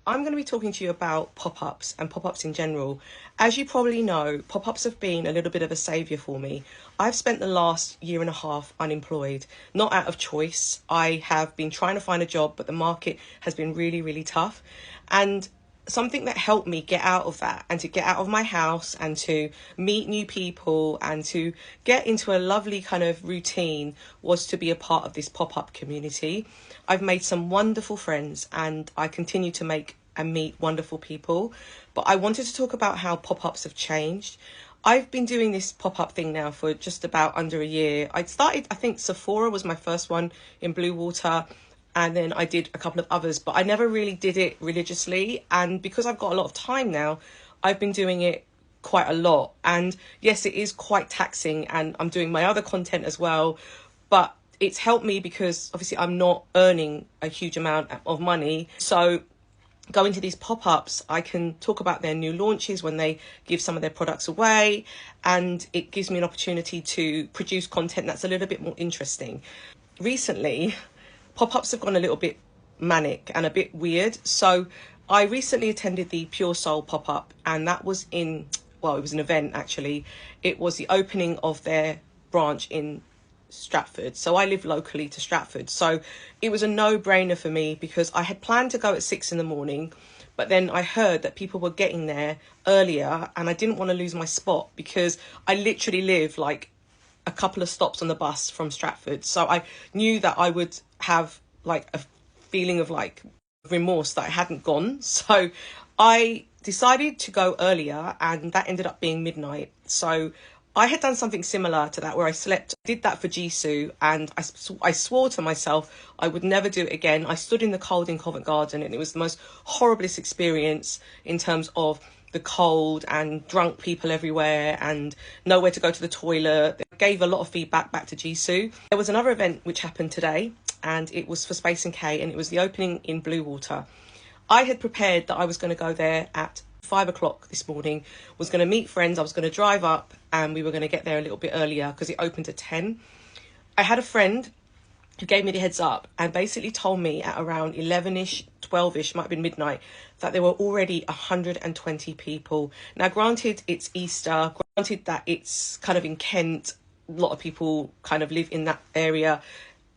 I'm going to be talking to you about pop-ups and pop-ups in general. As you probably know, pop-ups have been a little bit of a saviour for me. I've spent the last year and a half unemployed, not out of choice. I have been trying to find a job, but the market has been really, really tough. And something that helped me get out of that and to get out of my house and to meet new people and to get into a lovely kind of routine was to be a part of this pop-up community. I've made some wonderful friends and I continue to make and meet wonderful people, but I wanted to talk about how pop-ups have changed. I've been doing this pop-up thing now for just about under a year. I think Sephora was my first one in Bluewater, and then I did a couple of others, but I never really did it religiously. And because I've got a lot of time now, I've been doing it quite a lot. And yes, it is quite taxing, and I'm doing my other content as well, but it's helped me because obviously I'm not earning a huge amount of money. So going to these pop-ups, I can talk about their new launches when they give some of their products away, and it gives me an opportunity to produce content that's a little bit more interesting. Recently, pop-ups have gone a little bit manic and a bit weird. So I recently attended the Pure Soul pop-up, and that was it was an event actually. It was the opening of their branch in Stratford. So I live locally to Stratford. So it was a no-brainer for me because I had planned to go at 6 in the morning, but then I heard that people were getting there earlier and I didn't want to lose my spot because I literally live like a couple of stops on the bus from Stratford. So I knew that I would have like a feeling of like remorse that I hadn't gone. So I decided to go earlier, and that ended up being midnight. So I had done something similar to that where I slept. I did that for Jisoo, and I swore to myself I would never do it again. I stood in the cold in Covent Garden, and it was the most horriblest experience in terms of the cold and drunk people everywhere and nowhere to go to the toilet. They gave a lot of feedback back to Jisoo. There was another event which happened today, and it was for Space NK, and it was the opening in Bluewater. I had prepared that I was going to go there at 5 o'clock this morning, was going to meet friends, I was going to drive up, and we were going to get there a little bit earlier because it opened at 10. I had a friend who gave me the heads up and basically told me at around 11ish, 12ish, might have been midnight, that there were already 120 people. Now, granted, it's Easter, granted that it's kind of in Kent, a lot of people kind of live in that area.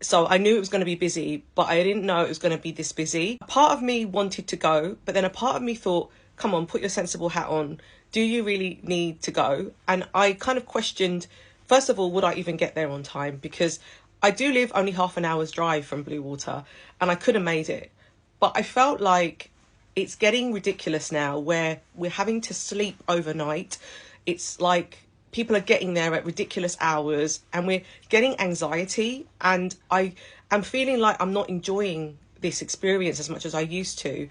So I knew it was going to be busy, but I didn't know it was going to be this busy. A part of me wanted to go, but then a part of me thought, come on, put your sensible hat on. Do you really need to go? And I kind of questioned, first of all, would I even get there on time? Because I do live only half an hour's drive from Bluewater, and I could have made it. But I felt like it's getting ridiculous now where we're having to sleep overnight. It's like people are getting there at ridiculous hours and we're getting anxiety, and I am feeling like I'm not enjoying this experience as much as I used to.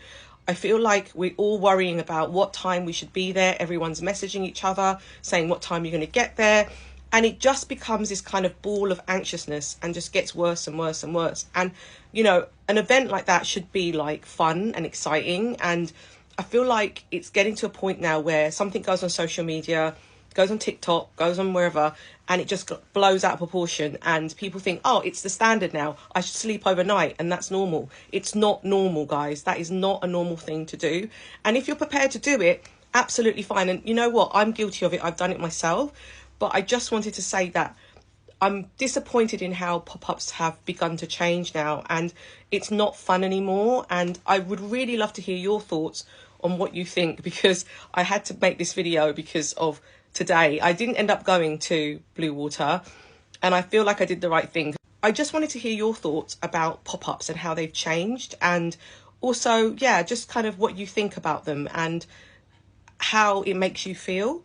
I feel like we're all worrying about what time we should be there. Everyone's messaging each other, saying what time you're going to get there. And it just becomes this kind of ball of anxiousness and just gets worse and worse and worse. And, you know, an event like that should be like fun and exciting. And I feel like it's getting to a point now where something goes on social media, goes on TikTok, goes on wherever, and it just blows out of proportion. And people think, oh, it's the standard now. I should sleep overnight and that's normal. It's not normal, guys. That is not a normal thing to do. And if you're prepared to do it, absolutely fine. And you know what? I'm guilty of it. I've done it myself. But I just wanted to say that I'm disappointed in how pop-ups have begun to change now, and it's not fun anymore. And I would really love to hear your thoughts on what you think, because I had to make this video because of today. I didn't end up going to Bluewater, and I feel like I did the right thing. I just wanted to hear your thoughts about pop-ups and how they've changed, and also, yeah, just kind of what you think about them and how it makes you feel.